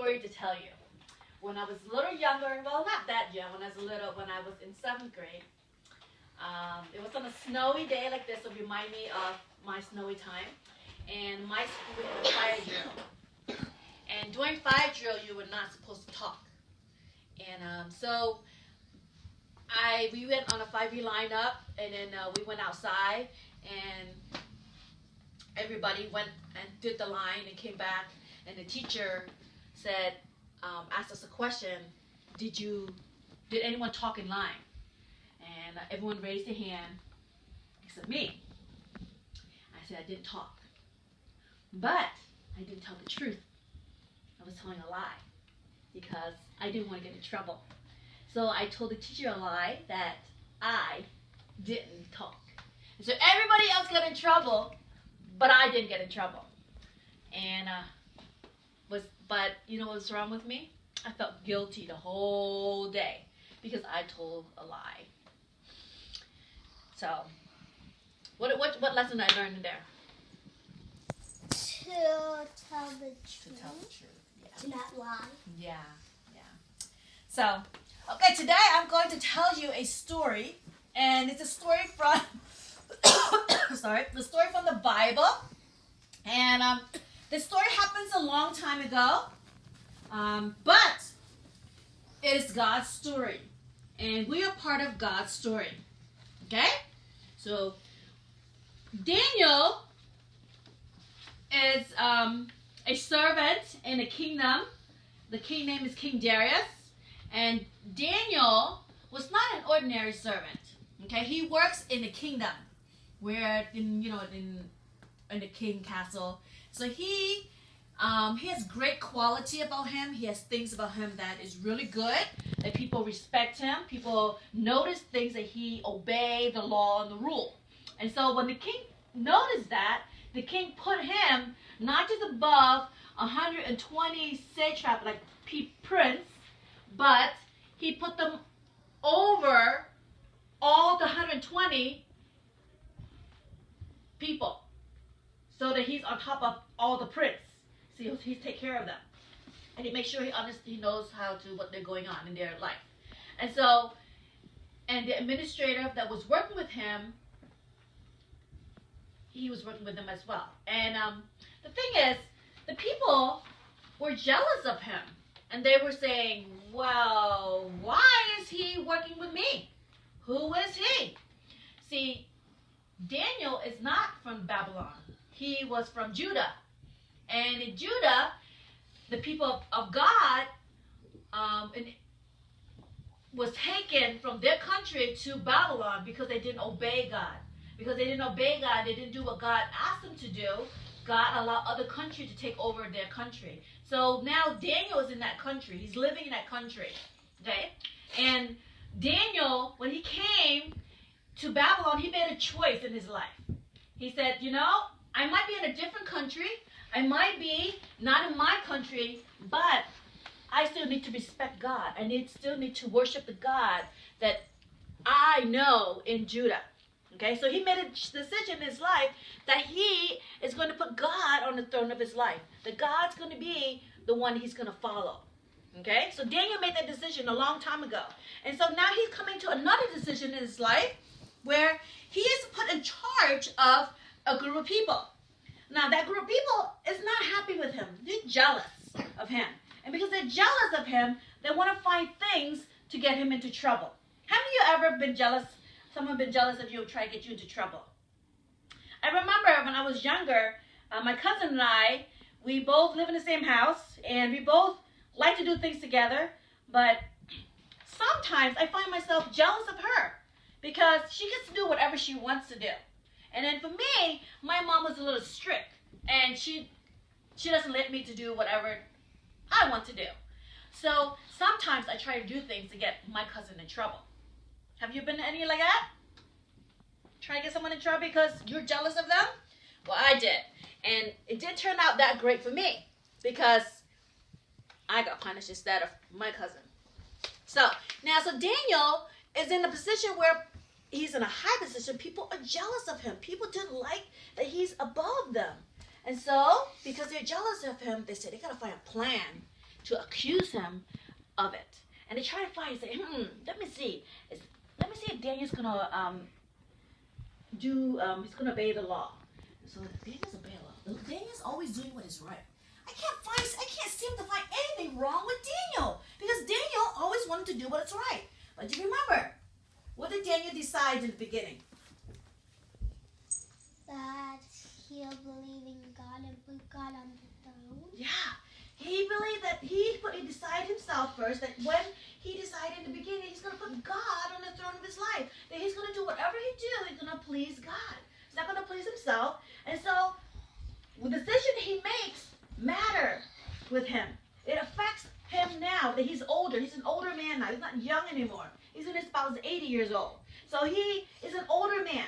story to tell you. When I was a little younger, well, not that young, when I was in 7th grade, it was on a snowy day like this, so remind me of my snowy time. And my school had a fire drill. And during fire drill, you were not supposed to talk. And so we went on a 5V lineup, and then we went outside, and everybody went and did the line and came back, and the teacher said, asked us a question, did anyone talk in line? And everyone raised their hand, except me. I said I didn't talk. But I didn't tell the truth. I was telling a lie because I didn't want to get in trouble. So I told the teacher a lie that I didn't talk. And so everybody else got in trouble, but I didn't get in trouble. And but you know what's wrong with me? I felt guilty the whole day because I told a lie. So, what lesson did I learn in there? To tell the truth. To tell the truth. Yeah. To not lie. Yeah. So, okay, today I'm going to tell you a story, and it's a story from the story from the Bible, and this story happens a long time ago, but it is God's story, and we are part of God's story. Okay, so Daniel is a servant in a kingdom. The king name is King Darius. And Daniel was not an ordinary servant. Okay, he works in the kingdom, where in the king castle. So he has great quality about him. He has things about him that is really good. That people respect him. People notice things that he obey the law and the rule. And so when the king noticed that, the king put him not just above 120 satrap like prince, but he put them over all the 120 people, so that he's on top of all the prince. So he take care of them, and he makes sure he knows what they're going on in their life. And so, and the administrator that was working with him, he was working with them as well. And the thing is, the people were jealous of him. And they were saying, well, why is he working with me? Who is he? See, Daniel is not from Babylon. He was from Judah. And in Judah, the people of God was taken from their country to Babylon because they didn't obey God. Because they didn't obey God, they didn't do what God asked them to do. God allowed other countries to take over their country. So now Daniel is in that country. He's living in that country. Okay? And Daniel, when he came to Babylon, he made a choice in his life. He said, I might be in a different country. I might be not in my country, but I still need to respect God. I still need to worship the God that I know in Judah. Okay, so he made a decision in his life that he is going to put God on the throne of his life. That God's going to be the one he's going to follow. Okay, so Daniel made that decision a long time ago. And so now he's coming to another decision in his life where he is put in charge of a group of people. Now that group of people is not happy with him. They're jealous of him. And because they're jealous of him, they want to find things to get him into trouble. Haven't you ever been jealous? Someone been jealous of you and try to get you into trouble. I remember when I was younger, my cousin and I, we both live in the same house, and we both like to do things together, but sometimes I find myself jealous of her because she gets to do whatever she wants to do. And then for me, my mom was a little strict, and she doesn't let me to do whatever I want to do. So sometimes I try to do things to get my cousin in trouble. Have you been any like that? Try to get someone in trouble because you're jealous of them? Well, I did. And it did turn out that great for me because I got punished instead of my cousin. So Daniel is in a position where he's in a high position. People are jealous of him. People didn't like that he's above them. And so, because they're jealous of him, they said they got to find a plan to accuse him of it. And they try to find, say, let me see. Let me see if Daniel's going to he's going to obey the law. So Daniel's obey the law. Daniel's always doing what is right. I can't seem to find anything wrong with Daniel, because Daniel always wanted to do what's right. But you remember, what did Daniel decide in the beginning? That he'll believe in God and put God on the throne. Yeah, he believed that he decided himself first, that when he decided in the beginning he's going to put God on the throne of his life, that he's going to do whatever he do, he's going to please God. He's not going to please himself. And so the decision he makes matter with him. It affects him now that he's older. He's an older man now. He's not young anymore. He's in his about 80 years old. So he is an older man.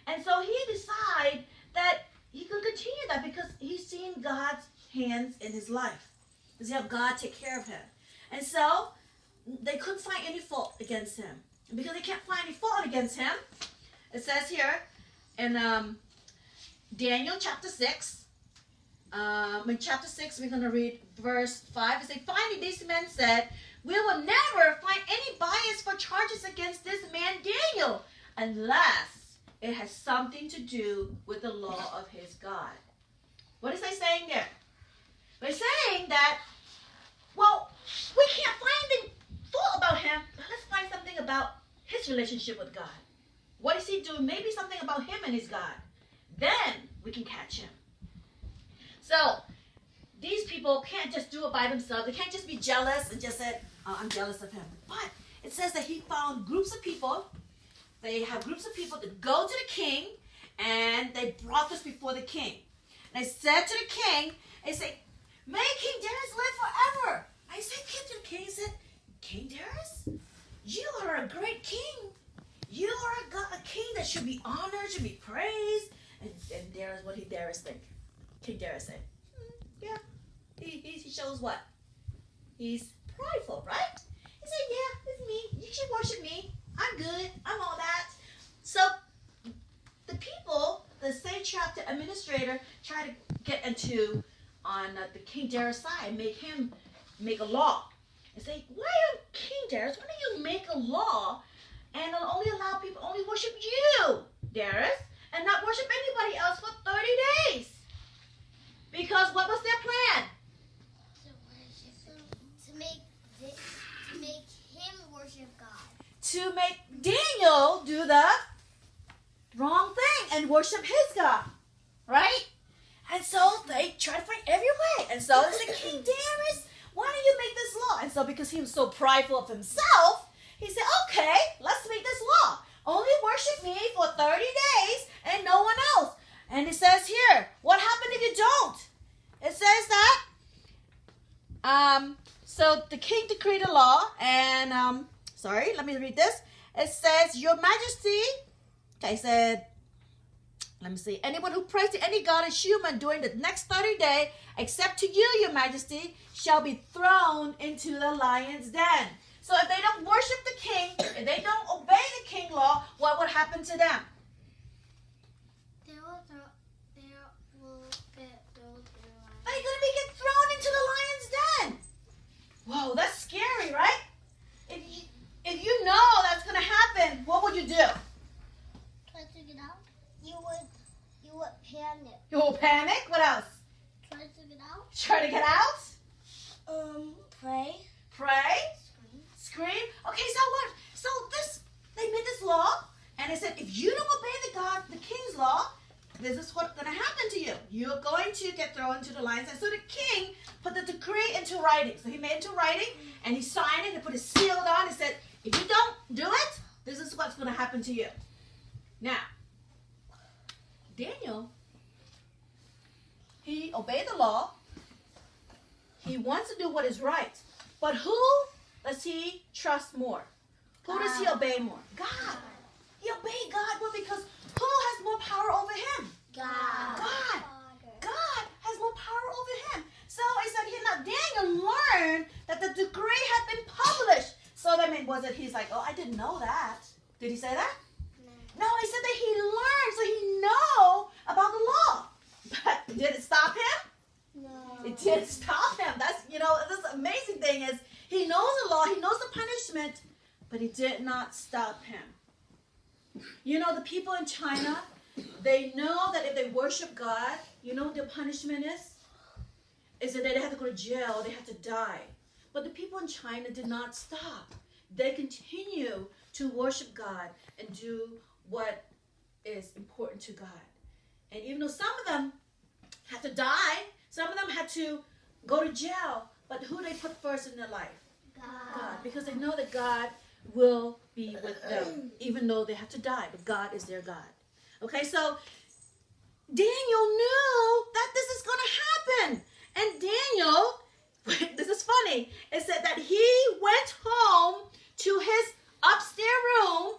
And so he decides that he can continue that because he's seen God's hands in his life. He's have God take care of him. And so they couldn't find any fault against him. And because they can't find any fault against him, it says here in Daniel chapter 6, in chapter 6, we're going to read verse 5. It says, finally, these men said, we will never find any bias for charges against this man Daniel, unless it has something to do with the law of his God. What is they saying there? They're saying that, well, we can't find any fault about him, but let's find something about his relationship with God. What is he doing? Maybe something about him and his God. Then we can catch him. So, these people can't just do it by themselves. They can't just be jealous and just say, oh, I'm jealous of him. But it says that he found groups of people. They have groups of people that go to the king, and they brought this before the king. And they said to the king, they say, may King Darius live forever. I said to the king, he said, King Darius, you are a great king. You are a king that should be honored, should be praised. And Darius, what did Darius think? King Darius said, yeah. He shows what? He's prideful, right? He said, yeah, it's me. You should worship me. I'm good. I'm all that. So the people, the satrap, the administrator, try to get into on the King Darius side, make him make a law. And say, why King Darius, why don't you make a law and only allow people only worship you, Darius, and not worship anybody else for 30 days? Because what was their plan? To make him worship God. To make Daniel do the wrong thing and worship his God. Right? And so they try to find every way. And so they said, King Darius, why don't you make this law? And so because he was so prideful of himself, he said, okay, let's make this law. Only worship me for 30 days and no one else. And it says here, what happened if you don't? It says that, so the king decreed a law, and, let me read this. It says, Your Majesty, okay, it said, let me see, anyone who prays to any god is human during the next 30 days, except to you, Your Majesty, shall be thrown into the lion's den. So if they don't worship the king, if they don't obey the king law, what would happen to them? They're going to get thrown into the lion's den. Whoa, that's scary, right? If you know that's going to happen, what would you do? Try to get out. You would panic. You will panic? What else? Try to get out. Try to get out? Pray. Pray? Scream? Okay, so what? So they made this law, and they said, if you don't obey the king's law, this is what's going to happen to you. You're going to get thrown into the lion's den. So the king put the decree into writing. So he made it into writing, and he signed it, and put his seal on. He said, if you don't do it, this is what's going to happen to you. Now, Daniel, he obeyed the law. He wants to do what is right. But who does he trust more? Who does he obey more? God. He obeyed God more because who has more power over him? God. God has more power over him. So it said here, now Daniel learned that the decree had been published. So that meant, was it he's like, oh, I didn't know that. Did he say that? No, he said that he learned, so he know about the law. But did it stop him? No. It didn't stop him. That's, this amazing thing is he knows the law, he knows the punishment, but he did not stop him. The people in China, they know that if they worship God, you know what the punishment is? Is that they have to go to jail, they have to die. But the people in China did not stop. They continue to worship God and do what is important to God. And even though some of them had to die, some of them had to go to jail, but who they put first in their life? God. Because they know that God will be with them, even though they have to die, but God is their God. Okay, so Daniel knew that this is going to happen. And Daniel, this is funny, it said that he went home to his upstairs room,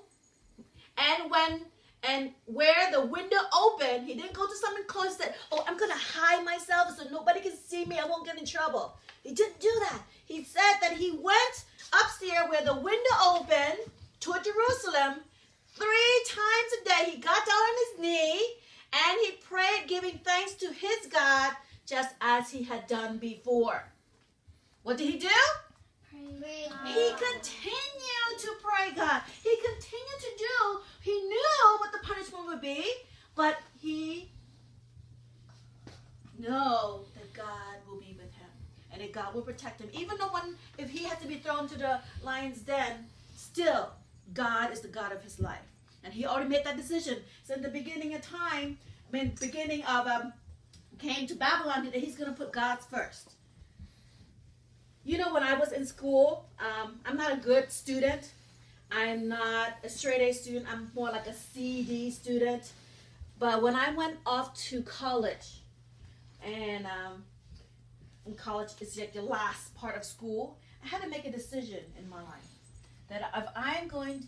and where the window opened, he didn't go to something close and said, oh, I'm going to hide myself so nobody can see me, I won't get in trouble. He didn't do that. He said that he went upstairs where the window opened toward Jerusalem 3 times a day. He got down on his knee and he prayed, giving thanks to his God, just as he had done before. What did he do? He continued to pray God. He continued to do, he knew what the punishment would be, but he knew that God will be with him and that God will protect him. Even though if he had to be thrown to the lion's den, still, God is the God of his life. And he already made that decision. So in the beginning of time, came to Babylon, that he's going to put God's first. When I was in school, I'm not a good student. I'm not a straight A student. I'm more like a CD student. But when I went off to college, and in college is like the last part of school, I had to make a decision in my life that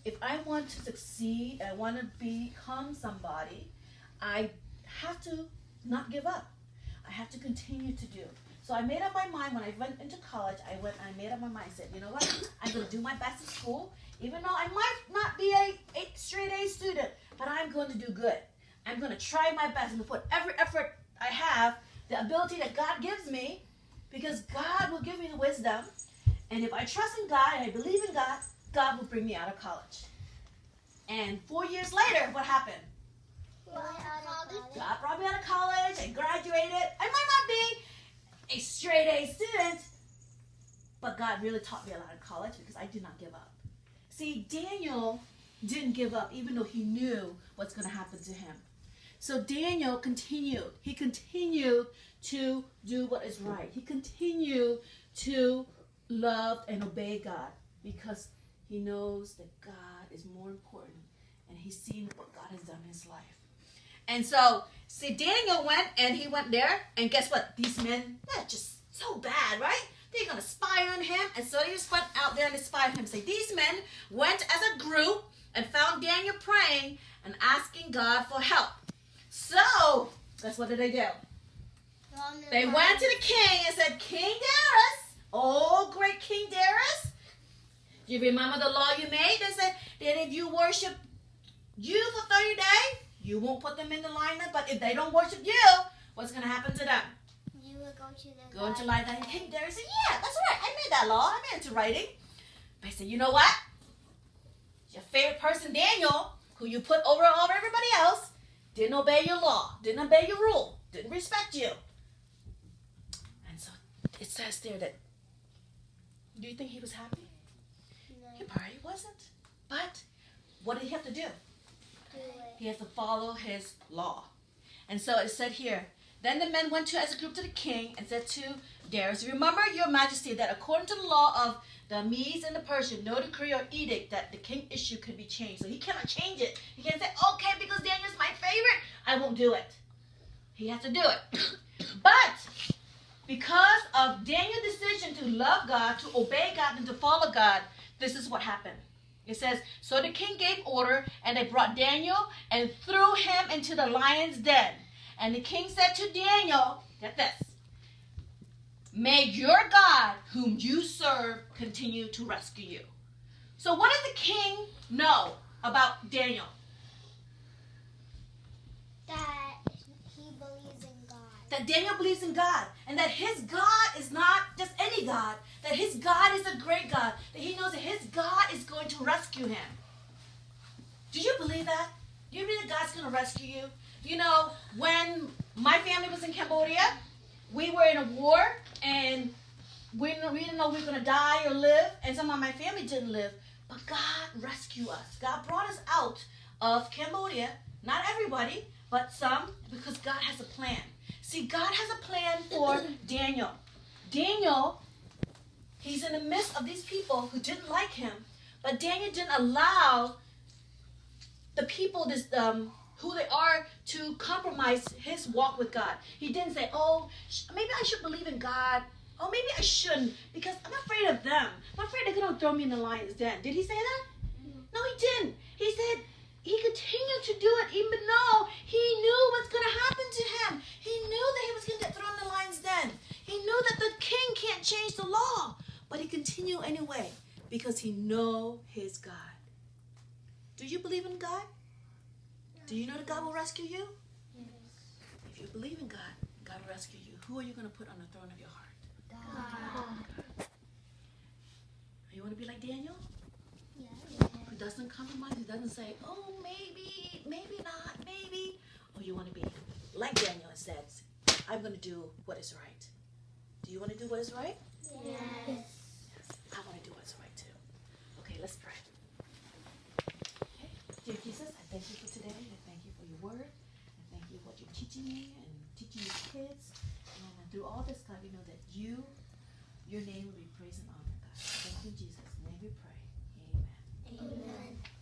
if I want to succeed, I want to become somebody, I have to not give up. I have to continue to do. So I made up my mind when I went into college. I made up my mind. I said, you know what? I'm going to do my best in school, even though I might not be a straight A student, but I'm going to do good. I'm going to try my best and put every effort I have, the ability that God gives me, because God will give me the wisdom. And if I trust in God and I believe in God, God will bring me out of college. And 4 years later, what happened? God brought me out of college. I graduated. I might not be a straight A student, but God really taught me a lot in college because I did not give up. See, Daniel didn't give up even though he knew what's going to happen to him. So Daniel continued. He continued to do what is right. He continued to love and obey God because he knows that God is more important and he's seen what God has done in his life. And so, see, Daniel went there, and guess what? These men, they're just so bad, right? They're going to spy on him, and so they just went out there and they spied on him. So these men went as a group and found Daniel praying and asking God for help. So, guess what did they do? They went to the king and said, King Darius, oh, great King Darius, do you remember the law you made? They said that if you worship you for 30 days, you won't put them in the lineup, but if they don't worship you, what's going to happen to them? You will go to the Go into line. And King Darius said, yeah, that's right. I made that law. I made it to writing. But he said, you know what? Your favorite person, Daniel, who you put over everybody else, didn't obey your law, didn't obey your rule, didn't respect you. And so it says there that, do you think he was happy? No. He probably wasn't. But what did he have to do? Do it. He has to follow his law. And so it said here, then the men went as a group to the king and said to Darius, remember, your majesty, that according to the law of the Medes and the Persians, no decree or edict that the king issued could be changed. So he cannot change it. He can't say, okay, because Daniel's my favorite, I won't do it. He has to do it. But because of Daniel's decision to love God, to obey God, and to follow God, this is what happened. It says, so the king gave order, and they brought Daniel and threw him into the lion's den. And the king said to Daniel, get this, may your God, whom you serve, continue to rescue you. So what did the king know about Daniel? That he believes in God. that Daniel believes in God, and that his God is not just any God, that his God is a great God, that he knows that his God is going to rescue him. Do you believe that? Do you believe that God's going to rescue you? You know, when my family was in Cambodia, we were in a war, and we didn't know we were going to die or live, and some of my family didn't live, but God rescued us. God brought us out of Cambodia, not everybody, but some, because God has a plan. See, God has a plan for Daniel. Daniel, he's in the midst of these people who didn't like him, but Daniel didn't allow the people who they are to compromise his walk with God. He didn't say, oh, maybe I should believe in God. Oh, maybe I shouldn't, because I'm afraid of them. I'm afraid they're going to throw me in the lion's den. Did he say that? No, he didn't. He said he continued to do it even though he knew what's going to happen to him. He knew that he was going to get thrown in the lion's den. He knew that the king can't change the law. But he continued anyway because he knew his God. Do you believe in God? Do you know that God will rescue you? Yes. If you believe in God, God will rescue you. Who are you going to put on the throne of your heart? God. You want to be like Daniel? Yeah. Who doesn't compromise? Who doesn't say, oh, maybe not, maybe. Or you want to be like Daniel and says, I'm going to do what is right. Do you want to do what is right? Yes. Yes. I want to do what's right too. Okay, let's pray. Okay. Dear Jesus, I thank you for today. I thank you for your word. I thank you for what you're teaching me and teaching your kids. And through all this, God, we know that your name will be praised and honored, God. Thank you, Jesus. In your name we pray. Amen. Amen.